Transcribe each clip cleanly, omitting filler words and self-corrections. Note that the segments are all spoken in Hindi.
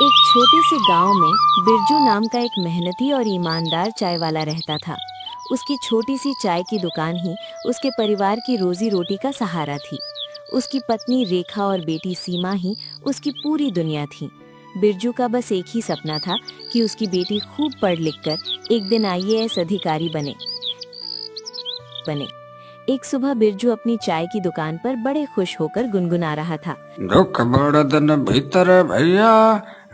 एक छोटे से गांव में बिरजू नाम का एक मेहनती और ईमानदार चाय वाला रहता था। उसकी छोटी सी चाय की दुकान ही उसके परिवार की रोजी रोटी का सहारा थी। उसकी पत्नी रेखा और बेटी सीमा ही उसकी पूरी दुनिया थी। बिरजू का बस एक ही सपना था कि उसकी बेटी खूब पढ़ लिख कर एक दिन आईएएस अधिकारी बने। एक सुबह बिरजू अपनी चाय की दुकान पर बड़े खुश होकर गुनगुना रहा था। दुख बड़ दिन भीतर भैया,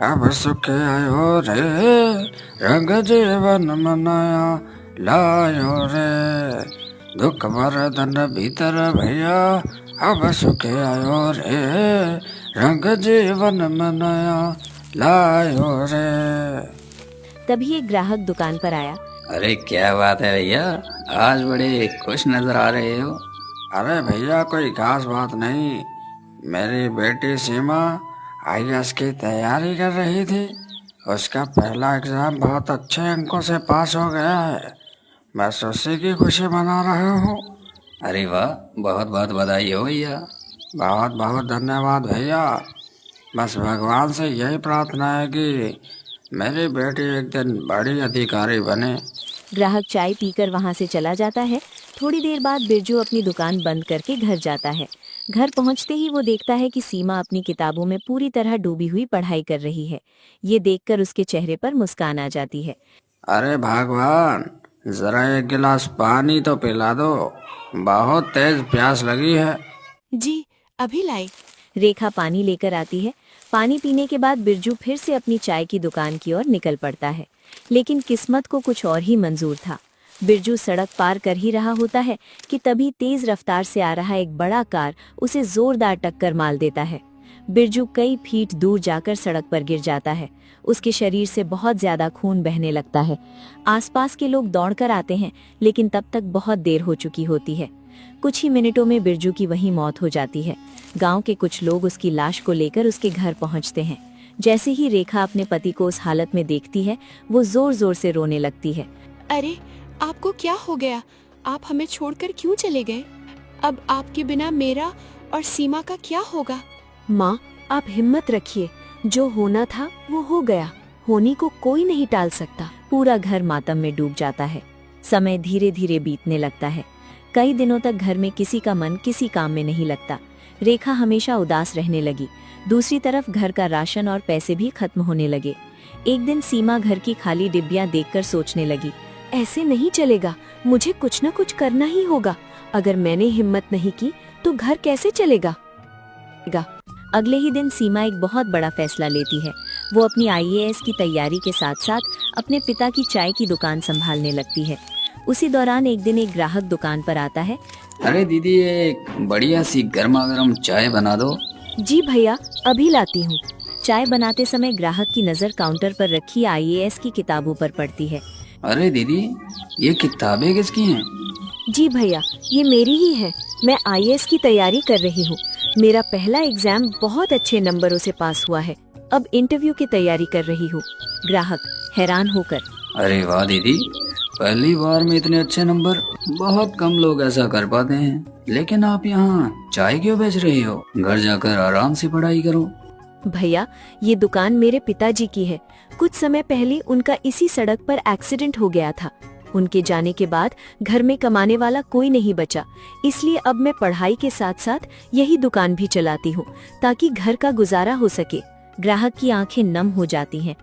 अब सुख आयो रे, रंग जीवन मनाया लायो रे। दुख बड़ दिन भीतर भैया, अब सुख आयो रे, रंग जीवन मनाया लायो रे। तभी एक ग्राहक दुकान पर आया। अरे क्या बात है भैया, आज बड़े खुश नजर आ रहे हो। अरे भैया कोई खास बात नहीं, मेरी बेटी सीमा आईएएस की तैयारी कर रही थी। उसका पहला एग्जाम बहुत अच्छे अंकों से पास हो गया है। बस उसी की खुशी मना रहा हूँ। अरे वाह, बहुत बहुत बधाई हो भैया। बहुत बहुत धन्यवाद भैया। बस भगवान से यही प्रार्थना है कि मेरी बेटी एक दिन बड़ी अधिकारी बने। ग्राहक चाय पीकर वहां से चला जाता है। थोड़ी देर बाद बिरजू अपनी दुकान बंद करके घर जाता है। घर पहुंचते ही वो देखता है कि सीमा अपनी किताबों में पूरी तरह डूबी हुई पढ़ाई कर रही है। ये देखकर उसके चेहरे पर मुस्कान आ जाती है। अरे भगवान, जरा एक गिलास पानी तो पिला दो, बहुत तेज प्यास लगी है। जी, अभी लाई। रेखा पानी लेकर आती है। पानी पीने के बाद बिरजू फिर से अपनी चाय की दुकान की ओर निकल पड़ता है। लेकिन किस्मत को कुछ और ही मंजूर था। बिरजू सड़क पार कर ही रहा होता है कि तभी तेज रफ्तार से आ रहा एक बड़ा कार उसे जोरदार टक्कर मार देता है। बिरजू कई फीट दूर जाकर सड़क पर गिर जाता है। उसके शरीर से बहुत ज्यादा खून बहने लगता है। आसपास के लोग दौड़कर आते हैं, लेकिन तब तक बहुत देर हो चुकी होती है। कुछ ही मिनटों में बिरजू की वहीं मौत हो जाती है। गांव के कुछ लोग उसकी लाश को लेकर उसके घर पहुंचते हैं। जैसे ही रेखा अपने पति को उस हालत में देखती है, वो जोर जोर से रोने लगती है। अरे, आपको क्या हो गया? आप हमें छोड़कर क्यों चले गए? अब आपके बिना मेरा और सीमा का क्या होगा? माँ, आप हिम्मत रखिए। जो होना था वो हो गया। होनी को कोई नहीं टाल सकता। पूरा घर मातम में डूब जाता है। समय धीरे धीरे बीतने लगता है। कई दिनों तक घर में किसी का मन किसी काम में नहीं लगता। रेखा हमेशा उदास रहने लगी। दूसरी तरफ घर का राशन और पैसे भी खत्म होने लगे। एक दिन सीमा घर की खाली डिब्बियां देखकर सोचने लगी, ऐसे नहीं चलेगा, मुझे कुछ न कुछ करना ही होगा। अगर मैंने हिम्मत नहीं की तो घर कैसे चलेगा? अगले ही दिन सीमा एक बहुत बड़ा फैसला लेती है। वो अपनी आईएएस की तैयारी के साथ साथ अपने पिता की चाय की दुकान संभालने लगती है। उसी दौरान एक दिन एक ग्राहक दुकान पर आता है। अरे दीदी, एक बढ़िया सी गर्मा गर्म चाय बना दो। जी भैया, अभी लाती हूँ। चाय बनाते समय ग्राहक की नजर काउंटर पर रखी आईएएस की किताबों पर पड़ती है। अरे दीदी, ये किताबें किसकी हैं? जी भैया, ये मेरी ही है। मैं आईएएस की तैयारी कर रही हूँ। मेरा पहला एग्जाम बहुत अच्छे नंबरों से पास हुआ है। अब इंटरव्यू की तैयारी कर रही हूँ। ग्राहक हैरान होकर, अरे वाह दीदी, पहली बार में इतने अच्छे नंबर। बहुत कम लोग ऐसा कर पाते हैं। लेकिन आप यहाँ चाय क्यों बेच रही हो? घर जाकर आराम से पढ़ाई करो। भैया, ये दुकान मेरे पिताजी की है। कुछ समय पहले उनका इसी सड़क पर एक्सीडेंट हो गया था। उनके जाने के बाद घर में कमाने वाला कोई नहीं बचा। इसलिए अब मैं पढ़ाई के साथ साथ यही दुकान भी चलाती हूँ, ताकि घर का गुजारा हो सके। ग्राहक की आंखें नम हो जाती हैं।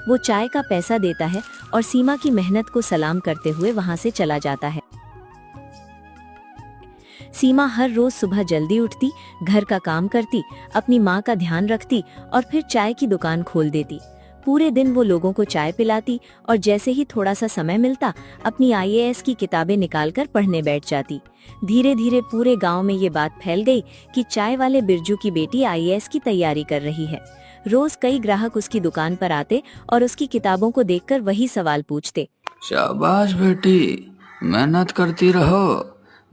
वो चाय का पैसा देता है और सीमा की मेहनत को सलाम करते हुए वहां से चला जाता है। सीमा हर रोज सुबह जल्दी उठती, घर का काम करती, अपनी माँ का ध्यान रखती और फिर चाय की दुकान खोल देती। पूरे दिन वो लोगों को चाय पिलाती और जैसे ही थोड़ा सा समय मिलता, अपनी आईएएस की किताबें निकालकर पढ़ने बैठ जाती। धीरे धीरे पूरे गांव में ये बात फैल गई कि चाय वाले बिरजू की बेटी आईएएस की तैयारी कर रही है। रोज कई ग्राहक उसकी दुकान पर आते और उसकी किताबों को देखकर वही सवाल पूछते। शाबाश बेटी, मेहनत करती रहो।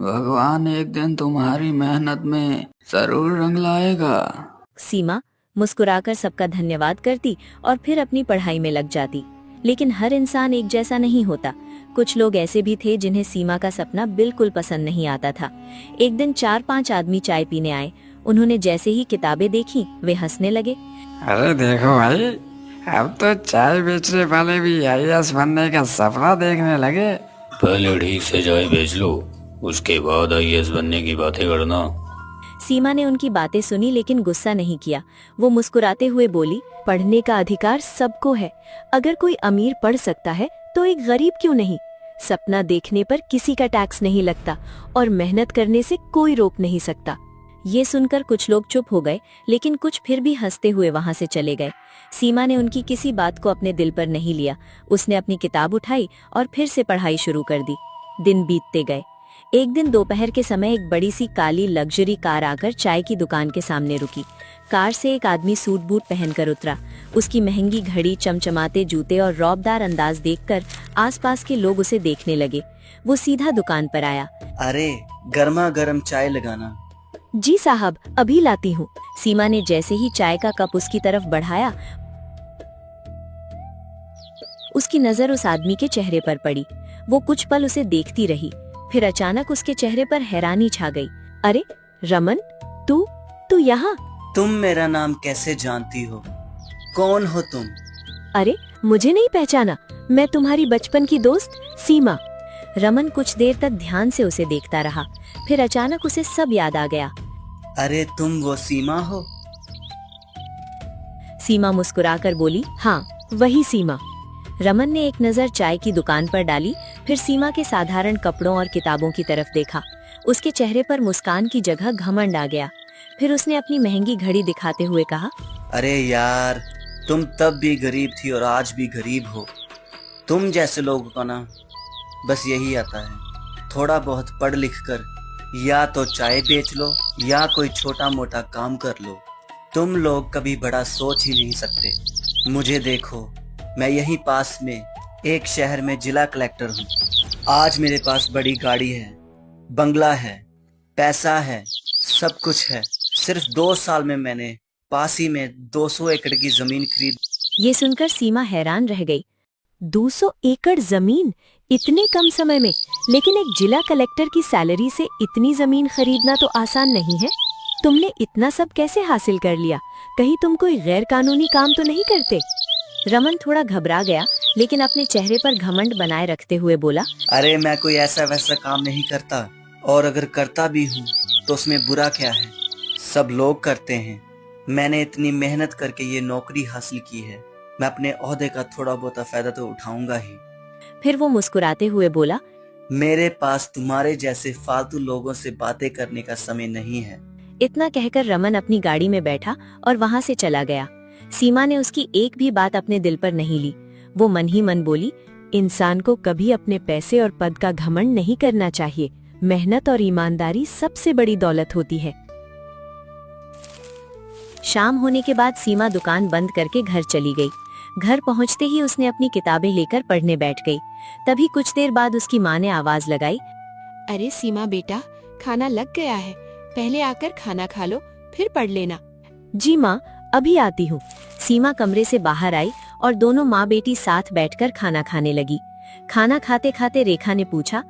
भगवान एक दिन तुम्हारी मेहनत में जरूर रंग लाएगा। सीमा मुस्कुराकर सबका धन्यवाद करती और फिर अपनी पढ़ाई में लग जाती। लेकिन हर इंसान एक जैसा नहीं होता। कुछ लोग ऐसे भी थे जिन्हें सीमा का सपना बिल्कुल पसंद नहीं आता था। एक दिन 4-5 आदमी चाय पीने आए। उन्होंने जैसे ही किताबें देखी वे हंसने लगे। अरे देखो भाई, अब तो चाय बेचने वाले भी आईएएस बनने का सपना देखने लगे। पहले ठीक से चाय बेच लो, उसके बाद आईएएस बनने की बातें करना। सीमा ने उनकी बातें सुनी लेकिन गुस्सा नहीं किया। वो मुस्कुराते हुए बोली, पढ़ने का अधिकार सबको है। अगर कोई अमीर पढ़ सकता है तो एक गरीब क्यों नहीं? सपना देखने पर किसी का टैक्स नहीं लगता और मेहनत करने से कोई रोक नहीं सकता। ये सुनकर कुछ लोग चुप हो गए, लेकिन कुछ फिर भी हंसते हुए वहां से चले गए। सीमा ने उनकी किसी बात को अपने दिल पर नहीं लिया। उसने अपनी किताब उठाई और फिर से पढ़ाई शुरू कर दी। दिन बीतते गए। एक दिन दोपहर के समय एक बड़ी सी काली लग्जरी कार आकर चाय की दुकान के सामने रुकी। कार से एक आदमी सूट बूट पहनकर उतरा। उसकी महंगी घड़ी, चमचमाते जूते और रौबदार अंदाज देखकर आसपास के लोग उसे देखने लगे। वो सीधा दुकान पर आया। अरे गर्मा गर्म चाय लगाना। जी साहब, अभी लाती हूँ। सीमा ने जैसे ही चाय का कप उसकी तरफ बढ़ाया, उसकी नजर उस आदमी के चेहरे पर पड़ी। वो कुछ पल उसे देखती रही, फिर अचानक उसके चेहरे पर हैरानी छा गई। अरे रमन, तू यहाँ? तुम मेरा नाम कैसे जानती हो? कौन हो तुम? अरे मुझे नहीं पहचाना? मैं तुम्हारी बचपन की दोस्त सीमा। रमन कुछ देर तक ध्यान से उसे देखता रहा, फिर अचानक उसे सब याद आ गया। अरे तुम वो सीमा हो? सीमा मुस्कुराकर बोली, हाँ वही सीमा। रमन ने एक नजर चाय की दुकान पर डाली, फिर सीमा के साधारण कपड़ों और किताबों की तरफ देखा। उसके चेहरे पर मुस्कान की जगह घमंड आ गया। फिर उसने अपनी महंगी घड़ी दिखाते हुए कहा, अरे यार, तुम तब भी गरीब थी और आज भी गरीब हो। तुम जैसे लोगों का ना बस यही आता है, थोड़ा बहुत पढ़ लिख कर या तो चाय बेच लो या कोई छोटा मोटा काम कर लो। तुम लोग कभी बड़ा सोच ही नहीं सकते। मुझे देखो, मैं यहीं पास में एक शहर में जिला कलेक्टर हूँ। आज मेरे पास बड़ी गाड़ी है, बंगला है, पैसा है, सब कुछ है। सिर्फ 2 साल में मैंने पास ही में 200 एकड़ की जमीन खरीद। ये सुनकर सीमा हैरान रह गई। 200 एकड़ जमीन इतने कम समय में? लेकिन एक जिला कलेक्टर की सैलरी से इतनी जमीन खरीदना तो आसान नहीं है। तुमने इतना सब कैसे हासिल कर लिया? कहीं तुम कोई गैर कानूनी काम तो नहीं करते? रमन थोड़ा घबरा गया, लेकिन अपने चेहरे पर घमंड बनाए रखते हुए बोला, अरे मैं कोई ऐसा वैसा काम नहीं करता, और अगर करता भी हूँ तो उसमें बुरा क्या है? सब लोग करते हैं। मैंने इतनी मेहनत करके ये नौकरी हासिल की है, मैं अपने ओहदे का थोड़ा बहुत फायदा तो उठाऊंगा ही। फिर वो मुस्कुराते हुए बोला, मेरे पास तुम्हारे जैसे फालतू लोगों से बातें करने का समय नहीं है। इतना कहकर रमन अपनी गाड़ी में बैठा और वहां से चला गया। सीमा ने उसकी एक भी बात अपने दिल पर नहीं ली। वो मन ही मन बोली, इंसान को कभी अपने पैसे और पद का घमंड नहीं करना चाहिए। मेहनत और ईमानदारी सबसे बड़ी दौलत होती है। शाम होने के बाद सीमा दुकान बंद करके घर चली गई। घर पहुंचते ही उसने अपनी किताबें लेकर पढ़ने बैठ गई। तभी कुछ देर बाद उसकी माँ ने आवाज लगाई, अरे सीमा बेटा, खाना लग गया है, पहले आकर खाना खा लो, फिर पढ़ लेना। जी माँ, अभी आती हूँ। सीमा कमरे से बाहर आई और दोनों माँ बेटी साथ बैठकर खाना खाने लगी। खाना खाते खाते रेखा ने पूछा,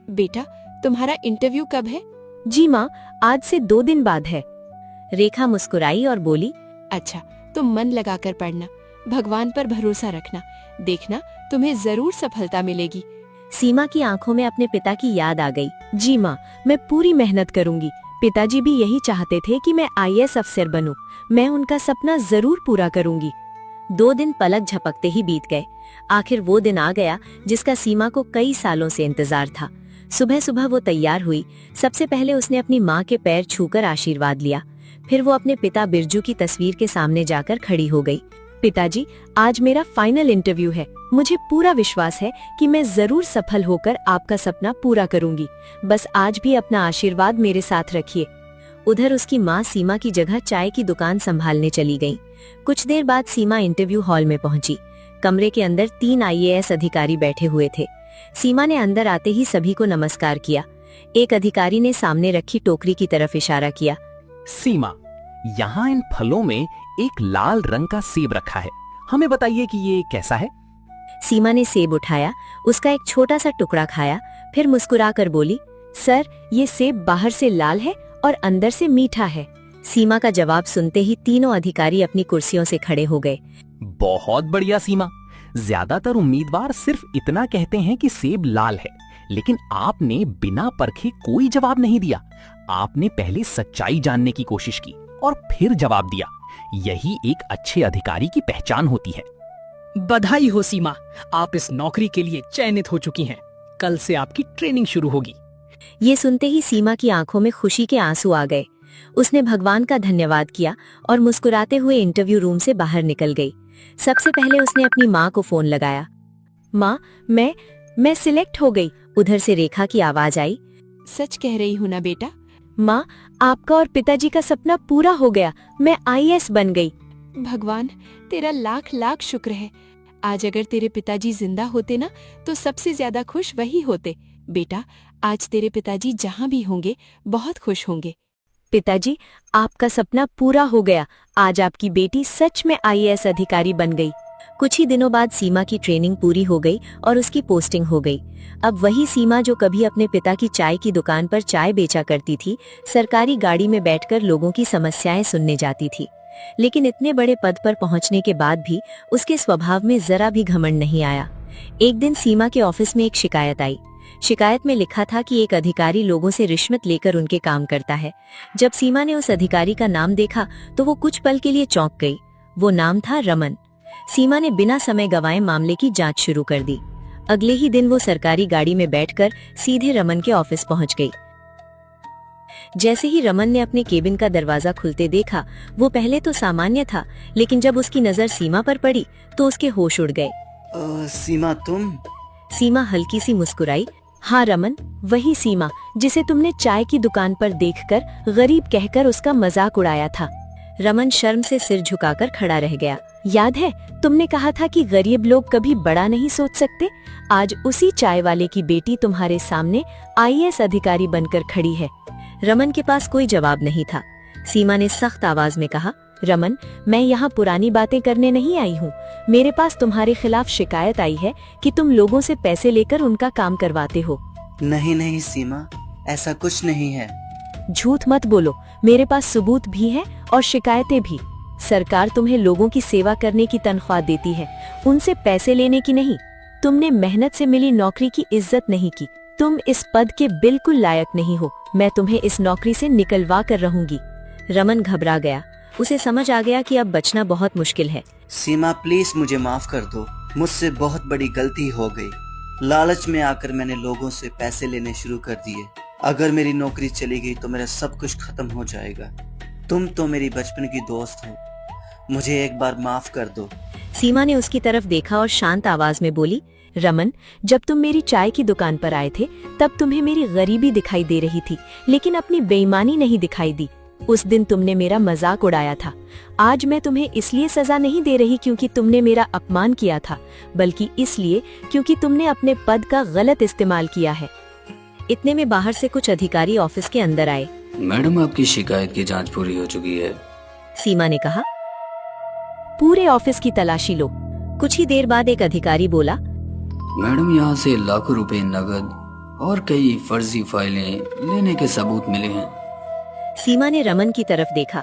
बेटा तुम्हारा इंटरव्यू कब है? जी माँ, आज से 2 दिन बाद है। रेखा मुस्कुराई और बोली, अच्छा, तुम मन लगाकर पढ़ना, भगवान पर भरोसा रखना, देखना तुम्हें जरूर सफलता मिलेगी। सीमा की आंखों में अपने पिता की याद आ गई। जी माँ, मैं पूरी मेहनत करूंगी। पिताजी भी यही चाहते थे कि मैं आईएएस अफसर बनूं। मैं उनका सपना जरूर पूरा करूंगी। 2 दिन पलक झपकते ही बीत गए। आखिर वो दिन आ गया जिसका सीमा को कई सालों से इंतजार था। सुबह सुबह वो तैयार हुई। सबसे पहले उसने अपनी माँ के पैर छूकर आशीर्वाद लिया। फिर वो अपने पिता बिरजू की तस्वीर के सामने जाकर खड़ी हो गई। पिताजी, आज मेरा फाइनल इंटरव्यू है। मुझे पूरा विश्वास है कि मैं जरूर सफल होकर आपका सपना पूरा करूंगी। बस आज भी अपना आशीर्वाद मेरे साथ रखिए। उधर उसकी माँ सीमा की जगह चाय की दुकान संभालने चली गई। कुछ देर बाद सीमा इंटरव्यू हॉल में पहुंची। कमरे के अंदर 3 आईएएस अधिकारी बैठे हुए थे। सीमा ने अंदर आते ही सभी को नमस्कार किया। एक अधिकारी ने सामने रखी टोकरी की तरफ इशारा किया। सीमा, यहाँ इन फलों में एक लाल रंग का सेब रखा है, हमें बताइए कि ये कैसा है? सीमा ने सेब उठाया, उसका एक छोटा सा टुकड़ा खाया, फिर मुस्कुराकर बोली, सर, ये सेब बाहर से लाल है और अंदर से मीठा है। सीमा का जवाब सुनते ही तीनों अधिकारी अपनी कुर्सियों से खड़े हो गए। बहुत बढ़िया सीमा। ज्यादातर उम्मीदवार सिर्फ इतना कहते हैं कि सेब लाल है, लेकिन आपने बिना परखे कोई जवाब नहीं दिया। आपने पहले सच्चाई जानने की कोशिश की और फिर जवाब दिया। यही एक अच्छे अधिकारी की पहचान होती है। बधाई हो सीमा, आप इस नौकरी के लिए चयनित हो चुकी हैं। कल से आपकी ट्रेनिंग शुरू होगी। ये सुनते ही सीमा की आंखों में खुशी के आंसू आ गए। उसने भगवान का धन्यवाद किया और मुस्कुराते हुए इंटरव्यू रूम से बाहर निकल गई। सबसे पहले उसने अपनी माँ को फोन लगाया। माँ, मैं सिलेक्ट हो गई। उधर से रेखा की आवाज आई। सच कह रही हूँ ना बेटा? माँ, आपका और पिताजी का सपना पूरा हो गया। मैं IAS बन गई। भगवान तेरा लाख लाख शुक्र है। आज अगर तेरे पिताजी जिंदा होते ना तो सबसे ज्यादा खुश वही होते। बेटा, आज तेरे पिताजी जहाँ भी होंगे बहुत खुश होंगे। पिताजी, आपका सपना पूरा हो गया। आज आपकी बेटी सच में IAS अधिकारी बन गई। कुछ ही दिनों बाद सीमा की ट्रेनिंग पूरी हो गई और उसकी पोस्टिंग हो गई। अब वही सीमा जो कभी अपने पिता की चाय की दुकान पर चाय बेचा करती थी, सरकारी गाड़ी में बैठकर लोगों की समस्याएं सुनने जाती थी। लेकिन इतने बड़े पद पर पहुंचने के बाद भी उसके स्वभाव में जरा भी घमंड नहीं आया। एक दिन सीमा के ऑफिस में एक शिकायत आई। शिकायत में लिखा था कि एक अधिकारी लोगों से रिश्वत लेकर उनके काम करता है। जब सीमा ने उस अधिकारी का नाम देखा तो वो कुछ पल के लिए चौंक गई। वो नाम था रमन। सीमा ने बिना समय गंवाए मामले की जांच शुरू कर दी। अगले ही दिन वो सरकारी गाड़ी में बैठकर सीधे रमन के ऑफिस पहुंच गई। जैसे ही रमन ने अपने केबिन का दरवाजा खुलते देखा, वो पहले तो सामान्य था, लेकिन जब उसकी नजर सीमा पर पड़ी तो उसके होश उड़ गए। सीमा, तुम? सीमा हल्की सी मुस्कुराई। हाँ रमन, वही सीमा जिसे तुमने चाय की दुकान पर देखकर गरीब कहकर उसका मजाक उड़ाया था। रमन शर्म से सिर झुकाकर खड़ा रह गया। याद है, तुमने कहा था कि गरीब लोग कभी बड़ा नहीं सोच सकते। आज उसी चाय वाले की बेटी तुम्हारे सामने IAS अधिकारी बनकर खड़ी है। रमन के पास कोई जवाब नहीं था। सीमा ने सख्त आवाज में कहा, रमन, मैं यहाँ पुरानी बातें करने नहीं आई हूँ। मेरे पास तुम्हारे खिलाफ शिकायत आई है कि तुम लोगों से पैसे लेकर उनका काम करवाते हो। नहीं नहीं सीमा, ऐसा कुछ नहीं है। झूठ मत बोलो, मेरे पास सबूत भी है और शिकायतें भी। सरकार तुम्हें लोगों की सेवा करने की तनख्वाह देती है, उनसे पैसे लेने की नहीं। तुमने मेहनत से मिली नौकरी की इज्जत नहीं की। तुम इस पद के बिल्कुल लायक नहीं हो। मैं तुम्हें इस नौकरी से निकलवा कर रहूंगी। रमन घबरा गया। उसे समझ आ गया कि अब बचना बहुत मुश्किल है। सीमा, प्लीज मुझे माफ कर दो। मुझसे बहुत बड़ी गलती हो गई। लालच में आकर मैंने लोगों से पैसे लेने शुरू कर दिए। अगर मेरी नौकरी चली गई तो मेरा सब कुछ खत्म हो जाएगा। तुम तो मेरी बचपन की दोस्त हो, मुझे एक बार माफ कर दो। सीमा ने उसकी तरफ देखा और शांत आवाज में बोली, रमन, जब तुम मेरी चाय की दुकान पर आए थे तब तुम्हें मेरी गरीबी दिखाई दे रही थी, लेकिन अपनी बेईमानी नहीं दिखाई दी। उस दिन तुमने मेरा मजाक उड़ाया था। आज मैं तुम्हें इसलिए सजा नहीं दे रही क्योंकि तुमने मेरा अपमान किया था, बल्कि इसलिए क्योंकि तुमने अपने पद का गलत इस्तेमाल किया है। इतने में बाहर से कुछ अधिकारी ऑफिस के अंदर आए। मैडम, आपकी शिकायत की जांच पूरी हो चुकी है। सीमा ने कहा। पूरे ऑफिस की तलाशी लो। कुछ ही देर बाद एक अधिकारी बोला, मैडम, यहाँ से लाखों रुपए नगद और कई फर्जी फाइलें लेने के सबूत मिले हैं। सीमा ने रमन की तरफ देखा।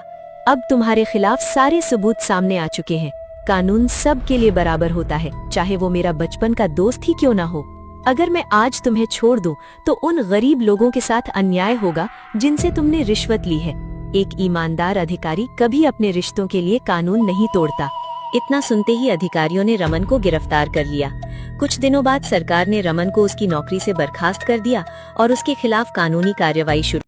अब तुम्हारे खिलाफ सारे सबूत सामने आ चुके हैं। कानून सब के लिए बराबर होता है, चाहे वो मेरा बचपन का दोस्त ही क्यों ना हो। अगर मैं आज तुम्हें छोड़ दूं, तो उन गरीब लोगों के साथ अन्याय होगा जिनसे तुमने रिश्वत ली है। एक ईमानदार अधिकारी कभी अपने रिश्तों के लिए कानून नहीं तोड़ता। इतना सुनते ही अधिकारियों ने रमन को गिरफ्तार कर लिया। कुछ दिनों बाद सरकार ने रमन को उसकी नौकरी से बर्खास्त कर दिया और उसके खिलाफ कानूनी कार्रवाई शुरू